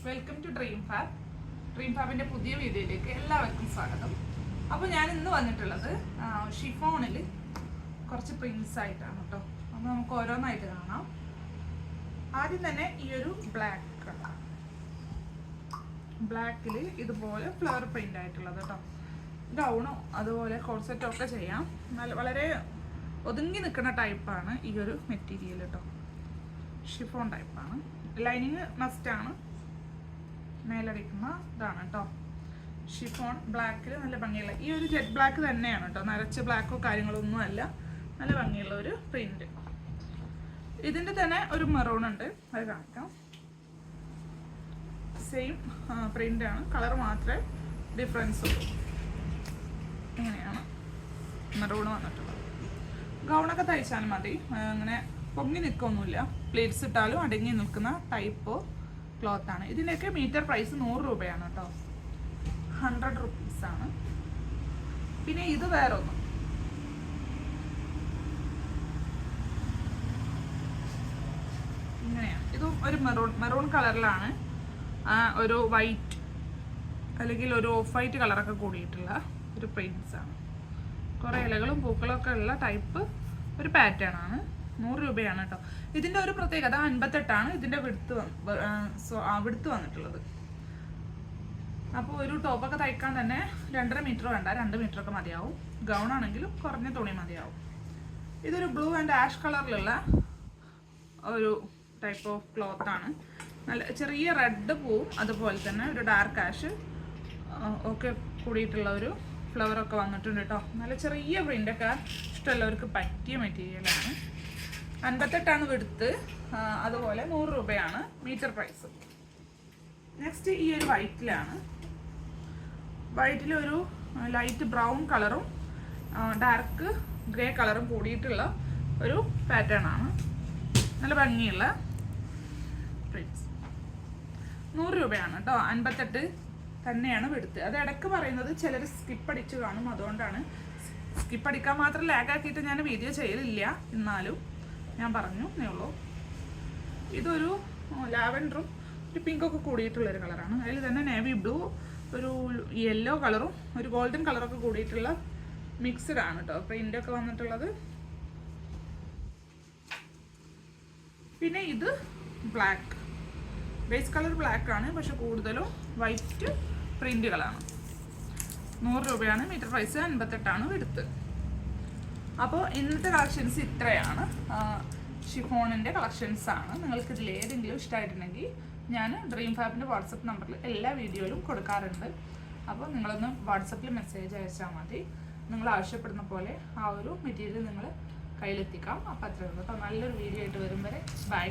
Welcome to dream ഫാബിൻ്റെ പുതിയ വീഡിയോയിലേക്ക് എല്ലാവർക്കും സ്വാഗതം. അപ്പോൾ ഞാൻ ഇന്ന് വന്നിട്ടുള്ളത് ഷിഫോണിൽ കുറച്ച് പ്രിൻസ് ആയിട്ടാണ് കേട്ടോ. അപ്പോൾ നമുക്ക് ഓരോന്നായിട്ട് കാണാം. ആദ്യം തന്നെ ഈ ഒരു ബ്ലാക്കിൽ ഇതുപോലെ ഫ്ലവർ പ്രിൻ്റ് ആയിട്ടുള്ളത് കേട്ടോ. ഗൗണോ അതുപോലെ കോഴ്സെറ്റോ ഒക്കെ ചെയ്യാം. വളരെ ഒതുങ്ങി നിൽക്കുന്ന ടൈപ്പാണ് ഈ ഒരു മെറ്റീരിയൽ കേട്ടോ. ഷിഫോൺ ടൈപ്പാണ്. ലൈനിങ് മസ്റ്റാണ്. മേലടിക്കുന്ന ഇതാണ് കേട്ടോ. ഷിഫോൺ ബ്ലാക്കിൽ നല്ല ഭംഗിയുള്ള ഈ ഒരു ജെറ്റ് ബ്ലാക്ക് തന്നെയാണ് കേട്ടോ. നരച്ച ബ്ലാക്കോ കാര്യങ്ങളൊന്നും അല്ല. നല്ല ഭംഗിയുള്ള ഒരു പ്രിന്റ്. ഇതിൻ്റെ തന്നെ ഒരു മെറൂൺ ഉണ്ട്, അത് കാണിക്കാം. സെയിം പ്രിൻ്റാണ്, കളർ മാത്രമേ ഡിഫറൻസ് ഉള്ളൂ. ഇങ്ങനെയാണ് മെറൂൺ വന്നിട്ടുള്ളത്. ഗൗണൊക്കെ തയ്ച്ചാലും മതി, അങ്ങനെ പൊങ്ങി നിൽക്കൊന്നുമില്ല. പ്ലേറ്റ്സ് ഇട്ടാലും അടങ്ങി നിൽക്കുന്ന ടൈപ്പ് ക്ലോത്താണ്. ഇതിൻ്റെയൊക്കെ മീറ്റർ പ്രൈസ് 100 രൂപയാണ് കേട്ടോ. 100 റുപ്പീസാണ്. പിന്നെ ഇത് വേറൊന്നും, ഇങ്ങനെയാണ്. ഇതും ഒരു മെറൂൺ കളറിലാണ്, ഒരു വൈറ്റ് അല്ലെങ്കിൽ ഒരു ഓഫ് വൈറ്റ് കളറൊക്കെ കൂടിയിട്ടുള്ള ഒരു പ്രിൻസാണ്. കുറേ ഇലകളും പൂക്കളും ഒക്കെ ഉള്ള ടൈപ്പ് ഒരു പാറ്റേൺ ആണ്. 100 രൂപയാണ് കേട്ടോ. ഇതിൻ്റെ ഒരു പ്രത്യേകത 58ആണ് ഇതിൻ്റെ വിടുത്ത് വന്നിട്ടുള്ളത്. അപ്പോൾ ഒരു ടോപ്പൊക്കെ തയ്ക്കാൻ തന്നെ 2.5 മീറ്റർ വേണ്ട, 2 മീറ്ററൊക്കെ മതിയാവും. ഗൗൺ ആണെങ്കിലും കുറഞ്ഞ തുണി മതിയാവും. ഇതൊരു ബ്ലൂ ആൻഡ് ആഷ് കളറിലുള്ള ഒരു ടൈപ്പ് ഓഫ് ക്ലോത്താണ്. നല്ല ചെറിയ റെഡ് പൂവും അതുപോലെ തന്നെ ഒരു ഡാർക്ക് ആഷ് ഒക്കെ കൂടിയിട്ടുള്ള ഒരു ഫ്ലവറൊക്കെ വന്നിട്ടുണ്ട് കേട്ടോ. നല്ല ചെറിയ പ്രിൻ്റൊക്കെ ഇഷ്ടമുള്ളവർക്ക് പറ്റിയ മെറ്റീരിയലാണ്. 58ആണ് വിടുത്ത്. അതുപോലെ 100 രൂപയാണ് മീറ്റർ പ്രൈസ്. നെക്സ്റ്റ് ഈ ഒരു വൈറ്റിലാണ്. വൈറ്റിലൊരു ലൈറ്റ് ബ്രൗൺ കളറും ഡാർക്ക് ഗ്രേ കളറും കൂടിയിട്ടുള്ള ഒരു പാറ്റേൺ ആണ്. നല്ല ഭംഗിയുള്ള പ്രിൻസ്. 100 രൂപയാണ് കേട്ടോ. 58 തന്നെയാണ് വിടുത്ത്. അത് ഇടയ്ക്ക് പറയുന്നത് ചിലർ സ്കിപ്പ് അടിച്ച് കാണും, അതുകൊണ്ടാണ്. സ്കിപ്പ് അടിക്കാൻ മാത്രം ലാഗാക്കിയിട്ട് ഞാൻ വീഡിയോ ചെയ്യലില്ല, എന്നാലും ഞാൻ പറഞ്ഞു എന്നേ ഉള്ളൂ. ഇതൊരു ലാവൻഡറും ഒരു പിങ്കൊക്കെ കൂടിയിട്ടുള്ളൊരു കളറാണ്. അതിൽ തന്നെ നേവി ബ്ലൂ, ഒരു യെല്ലോ കളറും ഒരു ഗോൾഡൻ കളറൊക്കെ കൂടിയിട്ടുള്ള മിക്സ്ഡ് ആണ് കേട്ടോ പ്രിൻ്റൊക്കെ വന്നിട്ടുള്ളത്. പിന്നെ ഇത് ബ്ലാക്ക്, ബേസ് കളർ ബ്ലാക്ക് ആണ്, പക്ഷെ കൂടുതലും വൈറ്റ് പ്രിൻ്റുകളാണ്. 100 രൂപയാണ് മീറ്റർ പ്രൈസ്. 58ആണ് വിടുത്ത്. അപ്പോൾ ഇന്നത്തെ കളക്ഷൻസ് ഇത്രയാണ്. ഷിഫോണിൻ്റെ കളക്ഷൻസാണ്. നിങ്ങൾക്ക് ഇതിൽ ഏതെങ്കിലും ഇഷ്ടമായിട്ടുണ്ടെങ്കിൽ ഞാൻ ഡ്രീം ഫാബിൻ്റെ വാട്സപ്പ് നമ്പറിൽ എല്ലാ വീഡിയോയിലും കൊടുക്കാറുണ്ട്. അപ്പോൾ നിങ്ങളൊന്ന് വാട്സപ്പിൽ മെസ്സേജ് അയച്ചാൽ മതി. നിങ്ങൾ ആവശ്യപ്പെടുന്ന പോലെ ആ ഒരു മെറ്റീരിയൽ നിങ്ങൾ കയ്യിലെത്തിക്കാം. അപ്പോൾ അത്രയുള്ളൂ കേട്ടോ. നല്ലൊരു വീഡിയോ ആയിട്ട് വരും വരെ ബൈ.